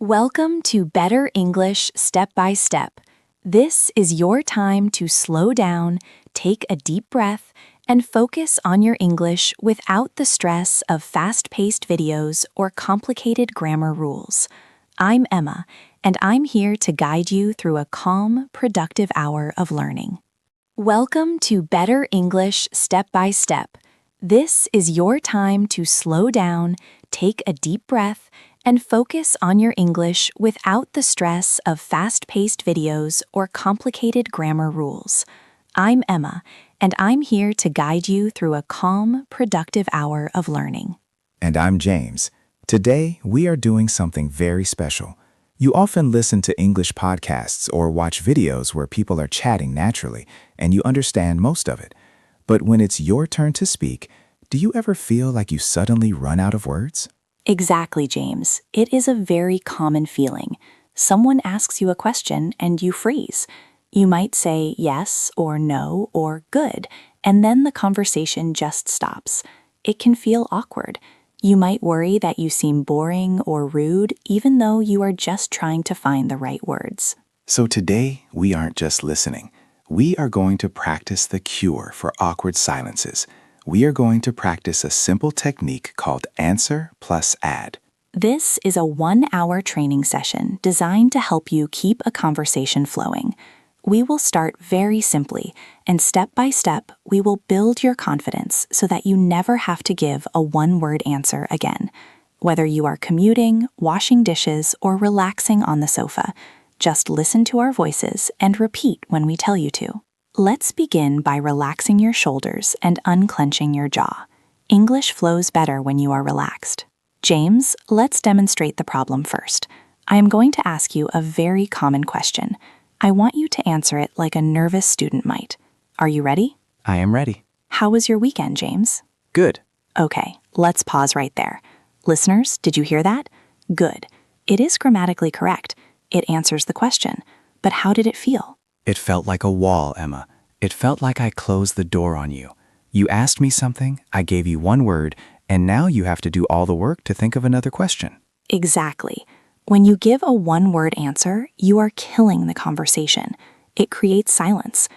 Welcome to Better English Step by Step. This is your time to slow down, take a deep breath, and focus on your English without the stress of fast-paced videos or complicated grammar rules. I'm Emma, and I'm here to guide you through a calm, productive hour of learning. Welcome to Better English Step by Step. This is your time to slow down, take a deep breath, and focus on your English without the stress of fast-paced videos or complicated grammar rules. I'm Emma, and I'm here to guide you through a calm, productive hour of learning. And I'm James. Today, we are doing something very special. You often listen to English podcasts or watch videos where people are chatting naturally, and you understand most of it. But when it's your turn to speak, do you ever feel like you suddenly run out of words? Exactly, James. It is a very common feeling. Someone asks you a question and you freeze. You might say yes or no or good, and then the conversation just stops. It can feel awkward. You might worry that you seem boring or rude, even though you are just trying to find the right words. So today, we aren't just listening. We are going to practice the cure for awkward silences. We are going to practice a simple technique called answer plus add. This is a 1-hour training session designed to help you keep a conversation flowing. We will start very simply, and step by step, we will build your confidence so that you never have to give a one-word answer again. Whether you are commuting, washing dishes, or relaxing on the sofa, just listen to our voices and repeat when we tell you to. Let's begin by relaxing your shoulders and unclenching your jaw. English flows better when you are relaxed. James, let's demonstrate the problem first. I am going to ask you a very common question. I want you to answer it like a nervous student might. Are you ready? I am ready. How was your weekend, James? Good. Okay, let's pause right there. Listeners, did you hear that? Good. It is grammatically correct. It answers the question. But how did it feel? It felt like a wall, Emma. It felt like I closed the door on you. You asked me something, I gave you one word, and now you have to do all the work to think of another question. Exactly. When you give a one-word answer, you are killing the conversation. It creates silence.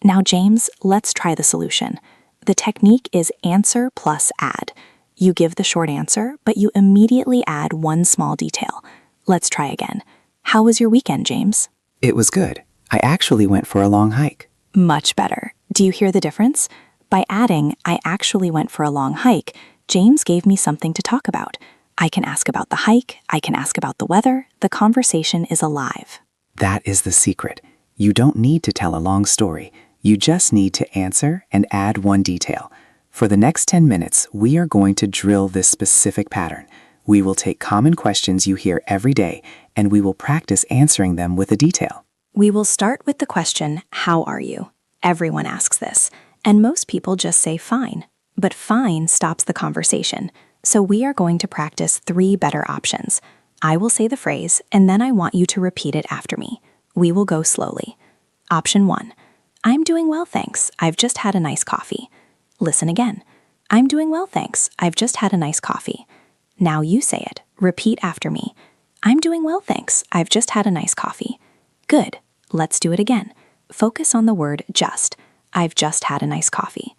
Now, James, let's try the solution. The technique is answer plus add. You give the short answer, but you immediately add one small detail. Let's try again. How was your weekend, James? It was good. I actually went for a long hike. Much better. Do you hear the difference? By adding, I actually went for a long hike, James gave me something to talk about. I can ask about the hike, I can ask about the weather, the conversation is alive. That is the secret. You don't need to tell a long story. You just need to answer and add one detail. For the next 10 minutes, we are going to drill this specific pattern. We will take common questions you hear every day, and we will practice answering them with a detail. We will start with the question, how are you? Everyone asks this, and most people just say fine. But fine stops the conversation, so we are going to practice 3 better options. I will say the phrase, and then I want you to repeat it after me. We will go slowly. Option 1, I'm doing well, thanks. I've just had a nice coffee. Listen again. I'm doing well, thanks. I've just had a nice coffee. Now you say it. Repeat after me. I'm doing well, thanks. I've just had a nice coffee. Good. Let's do it again. Focus on the word just. I've just had a nice coffee.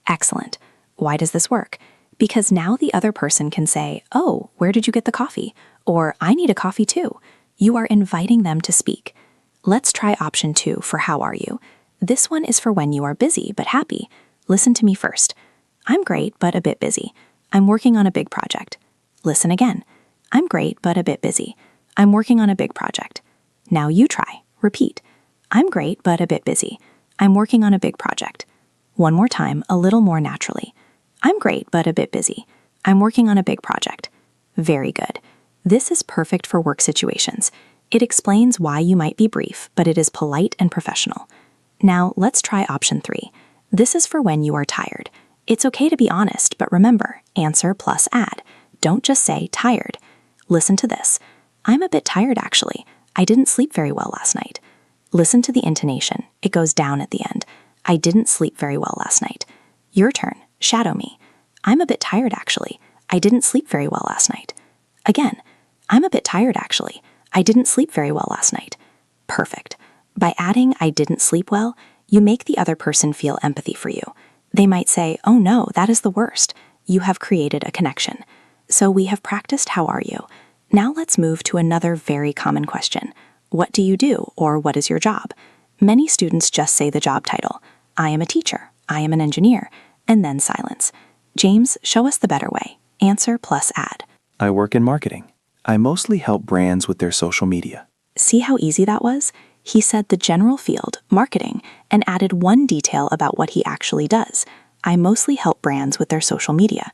Excellent. Why does this work? Because now the other person can say, oh, where did you get the coffee? Or I need a coffee too. You are inviting them to speak. Let's try option 2 for how are you. This one is for when you are busy but happy. Listen to me first. I'm great but a bit busy. I'm working on a big project. Listen again. I'm great but a bit busy. I'm working on a big project. Now you try. Repeat. I'm great but a bit busy. I'm working on a big project. One more time, a little more naturally. I'm great but a bit busy. I'm working on a big project. Very good. This is perfect for work situations. It explains why you might be brief, but it is polite and professional. Now let's try option 3. This is for when you are tired. It's okay to be honest, but remember, answer plus add. Don't just say tired. Listen to this. I'm a bit tired actually. I didn't sleep very well last night. Listen to the intonation. It goes down at the end. I didn't sleep very well last night. Your turn. Shadow me. I'm a bit tired actually. I didn't sleep very well last night. Again, I'm a bit tired actually. I didn't sleep very well last night. Perfect. By adding I didn't sleep well, you make the other person feel empathy for you. They might say, oh no, that is the worst. You have created a connection. So we have practiced how are you. Now let's move to another very common question. What do you do, or what is your job? Many students just say the job title. I am a teacher, I am an engineer, and then silence. James, show us the better way. Answer plus add. I work in marketing. I mostly help brands with their social media. See how easy that was? He said the general field, marketing, and added one detail about what he actually does. I mostly help brands with their social media.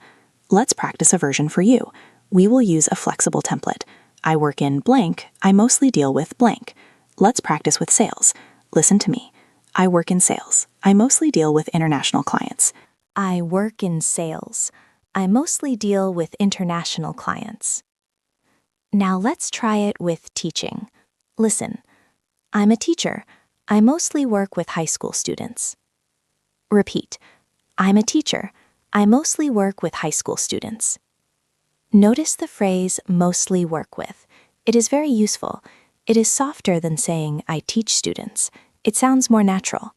Let's practice a version for you. We will use a flexible template. I work in blank, I mostly deal with blank. Let's practice with sales. Listen to me. I work in sales. I mostly deal with international clients. I work in sales. I mostly deal with international clients. Now let's try it with teaching. Listen. I'm a teacher. I mostly work with high school students. Repeat. I'm a teacher. I mostly work with high school students. Notice the phrase mostly work with. It is very useful. It is softer than saying I teach students. It sounds more natural.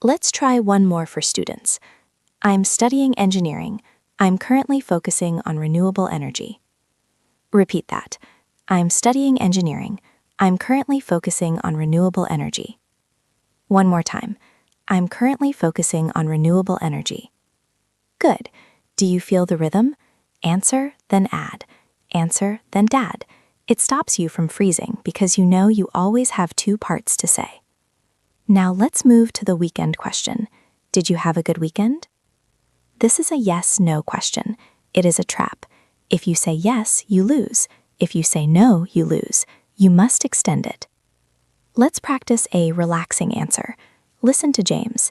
Let's try one more for students. I'm studying engineering. I'm currently focusing on renewable energy. Repeat that. I'm studying engineering. I'm currently focusing on renewable energy. One more time. I'm currently focusing on renewable energy. Good. Do you feel the rhythm? Answer, then add. Answer, then dad. It stops you from freezing because you know you always have two parts to say. Now let's move to the weekend question. Did you have a good weekend? This is a yes-no question. It is a trap. If you say yes, you lose. If you say no, you lose. You must extend it. Let's practice a relaxing answer. Listen to James.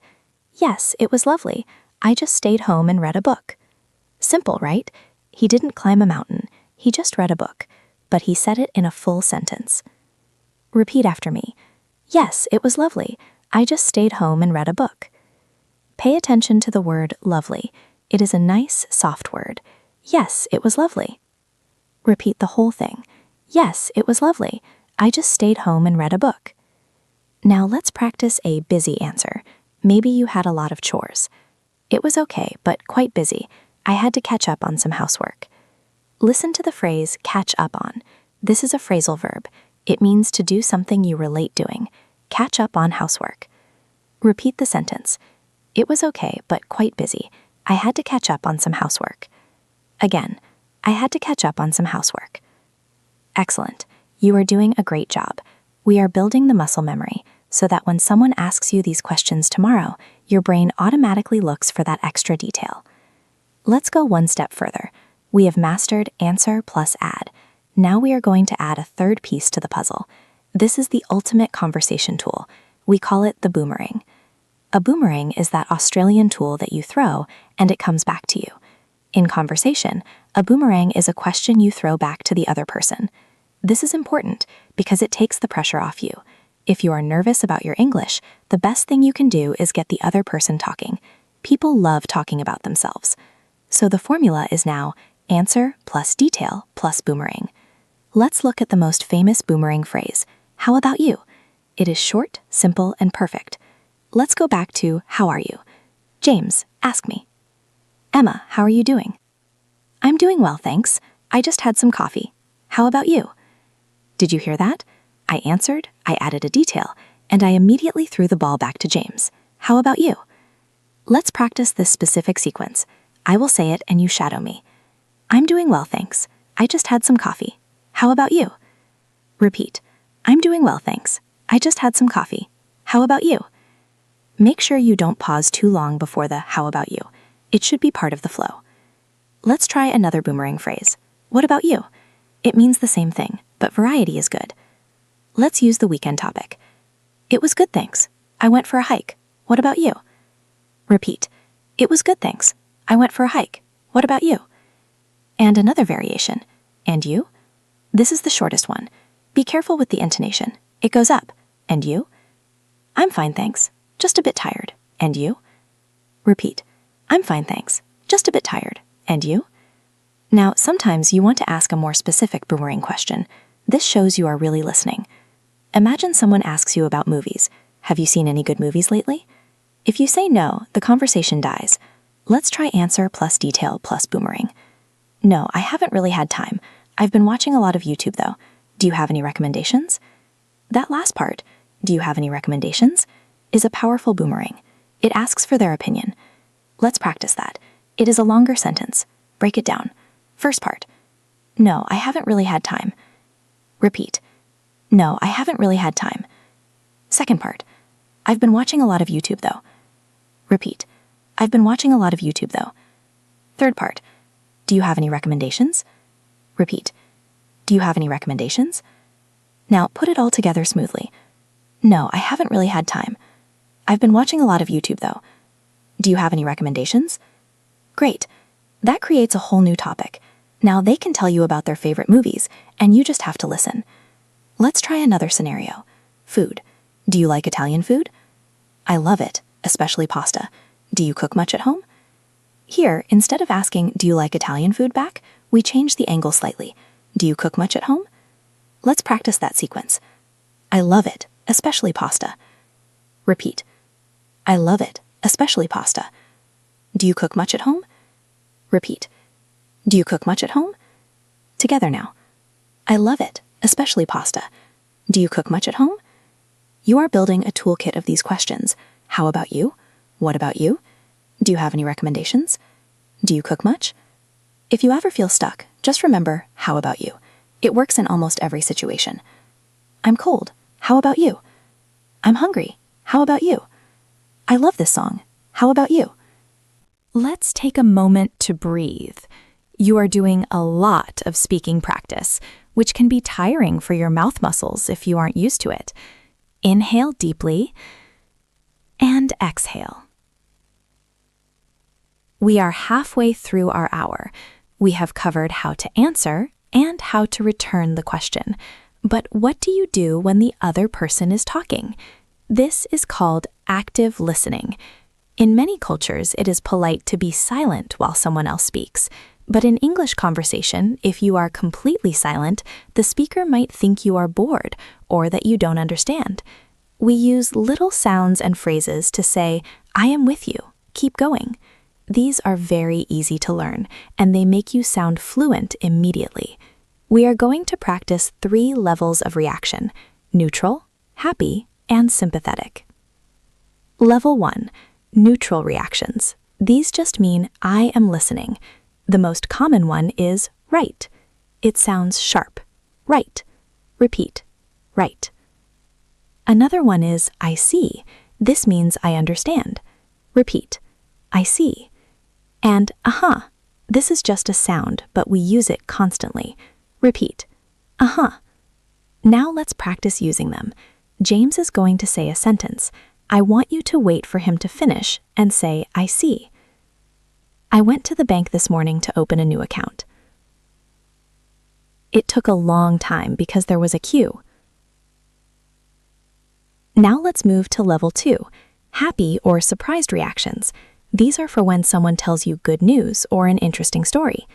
Yes, it was lovely. I just stayed home and read a book. Simple, right? He didn't climb a mountain. He just read a book. But he said it in a full sentence. Repeat after me. Yes, it was lovely. I just stayed home and read a book. Pay attention to the word lovely. It is a nice, soft word. Yes, it was lovely. Repeat the whole thing. Yes, it was lovely. I just stayed home and read a book. Now let's practice a busy answer. Maybe you had a lot of chores. It was okay, but quite busy. I had to catch up on some housework. Listen to the phrase catch up on. This is a phrasal verb. It means to do something you relate doing. Catch up on housework. Repeat the sentence. It was okay, but quite busy. I had to catch up on some housework. Again, I had to catch up on some housework. Excellent. You are doing a great job. We are building the muscle memory so that when someone asks you these questions tomorrow, your brain automatically looks for that extra detail. Let's go one step further. We have mastered answer plus add. Now we are going to add a third piece to the puzzle. This is the ultimate conversation tool. We call it the boomerang. A boomerang is that Australian tool that you throw and it comes back to you. In conversation, a boomerang is a question you throw back to the other person. This is important because it takes the pressure off you. If you are nervous about your English, the best thing you can do is get the other person talking. People love talking about themselves. So the formula is now answer plus detail plus boomerang. Let's look at the most famous boomerang phrase. How about you? It is short, simple, and perfect. Let's go back to how are you? James, ask me. Emma, how are you doing? I'm doing well, thanks. I just had some coffee. How about you? Did you hear that? I answered, I added a detail, and I immediately threw the ball back to James. How about you? Let's practice this specific sequence. I will say it and you shadow me. I'm doing well, thanks. I just had some coffee. How about you? Repeat. I'm doing well, thanks. I just had some coffee. How about you? Make sure you don't pause too long before the how about you. It should be part of the flow. Let's try another boomerang phrase. What about you? It means the same thing, but variety is good. Let's use the weekend topic. It was good, thanks. I went for a hike. What about you? Repeat. It was good, thanks. I went for a hike. What about you? And another variation. And you? This is the shortest one. Be careful with the intonation. It goes up. And you? I'm fine, thanks. Just a bit tired. And you? Repeat. I'm fine, thanks. Just a bit tired. And you? Now, sometimes you want to ask a more specific boomerang question. This shows you are really listening. Imagine someone asks you about movies. Have you seen any good movies lately? If you say no, the conversation dies. Let's try answer plus detail plus boomerang. No, I haven't really had time. I've been watching a lot of YouTube though. Do you have any recommendations? That last part, do you have any recommendations, is a powerful boomerang. It asks for their opinion. Let's practice that. It is a longer sentence. Break it down. First part. No, I haven't really had time. Repeat. No, I haven't really had time. Second part. I've been watching a lot of YouTube though. Repeat. I've been watching a lot of YouTube though. Third part. Do you have any recommendations? Repeat. Do you have any recommendations? Now put it all together smoothly. No, I haven't really had time. I've been watching a lot of YouTube though. Do you have any recommendations? Great. That creates a whole new topic. Now they can tell you about their favorite movies, and you just have to listen. Let's try another scenario. Food. Do you like Italian food? I love it, especially pasta. Do you cook much at home? Here, instead of asking, do you like Italian food back, we change the angle slightly. Do you cook much at home? Let's practice that sequence. I love it, especially pasta. Repeat. I love it, especially pasta. Do you cook much at home? Repeat. Do you cook much at home? Together now. I love it, especially pasta. Do you cook much at home? You are building a toolkit of these questions. How about you? What about you? Do you have any recommendations? Do you cook much? If you ever feel stuck, just remember, how about you? It works in almost every situation. I'm cold. How about you? I'm hungry. How about you? I love this song. How about you? Let's take a moment to breathe. You are doing a lot of speaking practice, which can be tiring for your mouth muscles if you aren't used to it. Inhale deeply and exhale. We are halfway through our hour. We have covered how to answer and how to return the question. But what do you do when the other person is talking? This is called active listening. In many cultures, it is polite to be silent while someone else speaks. But in English conversation, if you are completely silent, the speaker might think you are bored or that you don't understand. We use little sounds and phrases to say, I am with you, keep going. These are very easy to learn, and they make you sound fluent immediately. We are going to practice 3 levels of reaction: neutral, happy, and sympathetic. Level 1, neutral reactions. These just mean I am listening. The most common one is right. It sounds sharp. Right. Repeat. Right. Another one is I see. This means I understand. Repeat. I see. And uh-huh. This is just a sound, but we use it constantly. Repeat. Uh-huh. Now let's practice using them. James is going to say a sentence. I want you to wait for him to finish and say, I see. I went to the bank this morning to open a new account. It took a long time because there was a queue. Now let's move to level 2, happy or surprised reactions. These are for when someone tells you good news or an interesting story.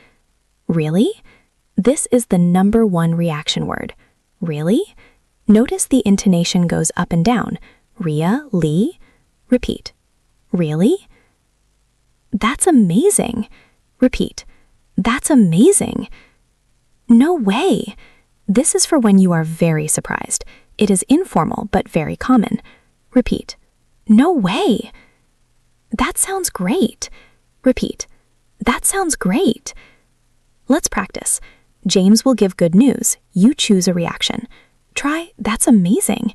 Really? This is the number 1 reaction word. Really? Notice the intonation goes up and down. Ria, Lee. Repeat. Really? That's amazing. Repeat. That's amazing. No way. This is for when you are very surprised. It is informal but very common. Repeat. No way. That sounds great. Repeat. That sounds great. Let's practice. James will give good news. You choose a reaction. Try, that's amazing.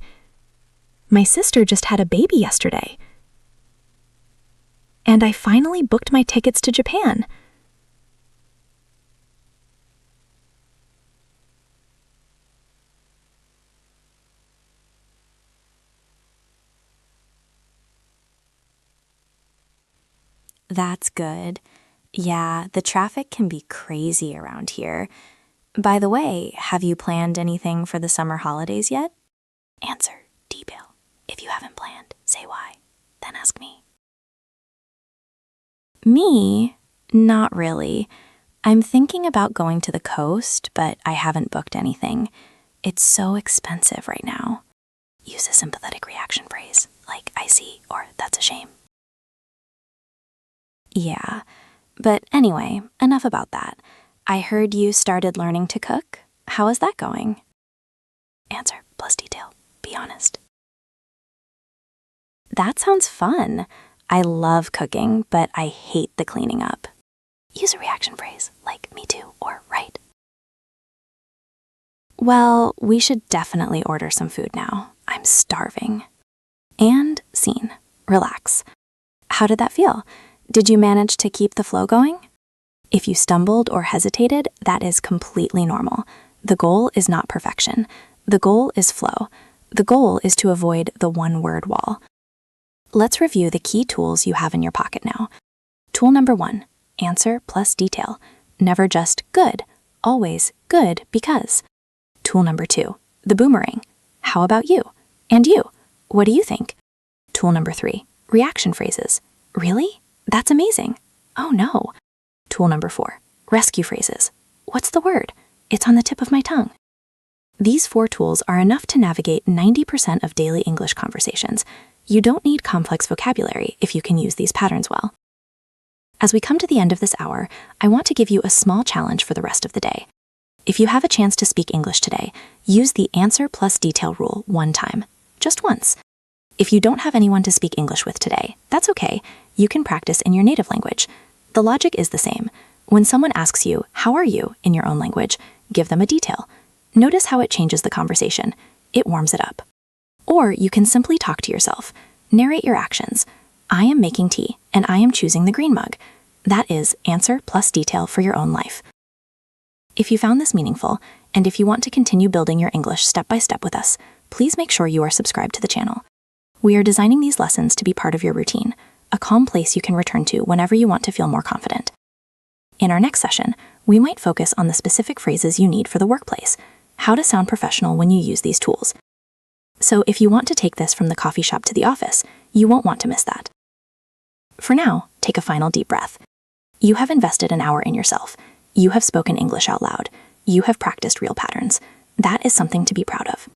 My sister just had a baby yesterday. And I finally booked my tickets to Japan. That's good. Yeah, the traffic can be crazy around here. By the way, have you planned anything for the summer holidays yet? Answer, detail. If you haven't planned, say why. Then ask me. Me? Not really. I'm thinking about going to the coast, but I haven't booked anything. It's so expensive right now. Use a sympathetic reaction phrase, like I see or that's a shame. Yeah, but anyway, enough about that. I heard you started learning to cook. How is that going? Answer plus detail. Be honest. That sounds fun. I love cooking, but I hate the cleaning up. Use a reaction phrase like me too or right. Well, we should definitely order some food now. I'm starving. And scene. Relax. How did that feel? Did you manage to keep the flow going? If you stumbled or hesitated, that is completely normal. The goal is not perfection. The goal is flow. The goal is to avoid the one-word wall. Let's review the key tools you have in your pocket now. Tool number 1, answer plus detail. Never just good, always good because. Tool number 2, the boomerang. How about you? And you? What do you think? Tool number 3, reaction phrases. Really? That's amazing. Oh no. Tool number 4, rescue phrases. What's the word? It's on the tip of my tongue. These 4 tools are enough to navigate 90% of daily English conversations. You don't need complex vocabulary if you can use these patterns well. As we come to the end of this hour, I want to give you a small challenge for the rest of the day. If you have a chance to speak English today, use the answer plus detail rule one time, just once. If you don't have anyone to speak English with today, that's okay. You can practice in your native language. The logic is the same. When someone asks you, "How are you?" in your own language, give them a detail. Notice how it changes the conversation. It warms it up. Or you can simply talk to yourself. Narrate your actions. I am making tea, and I am choosing the green mug. That is answer plus detail for your own life. If you found this meaningful, and if you want to continue building your English step by step with us, please make sure you are subscribed to the channel. We are designing these lessons to be part of your routine, a calm place you can return to whenever you want to feel more confident. In our next session, we might focus on the specific phrases you need for the workplace, how to sound professional when you use these tools. So if you want to take this from the coffee shop to the office, you won't want to miss that. For now, take a final deep breath. You have invested an hour in yourself. You have spoken English out loud. You have practiced real patterns. That is something to be proud of.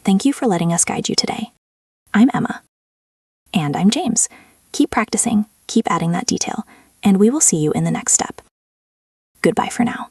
Thank you for letting us guide you today. I'm Emma. And I'm James. Keep practicing, keep adding that detail, and we will see you in the next step. Goodbye for now.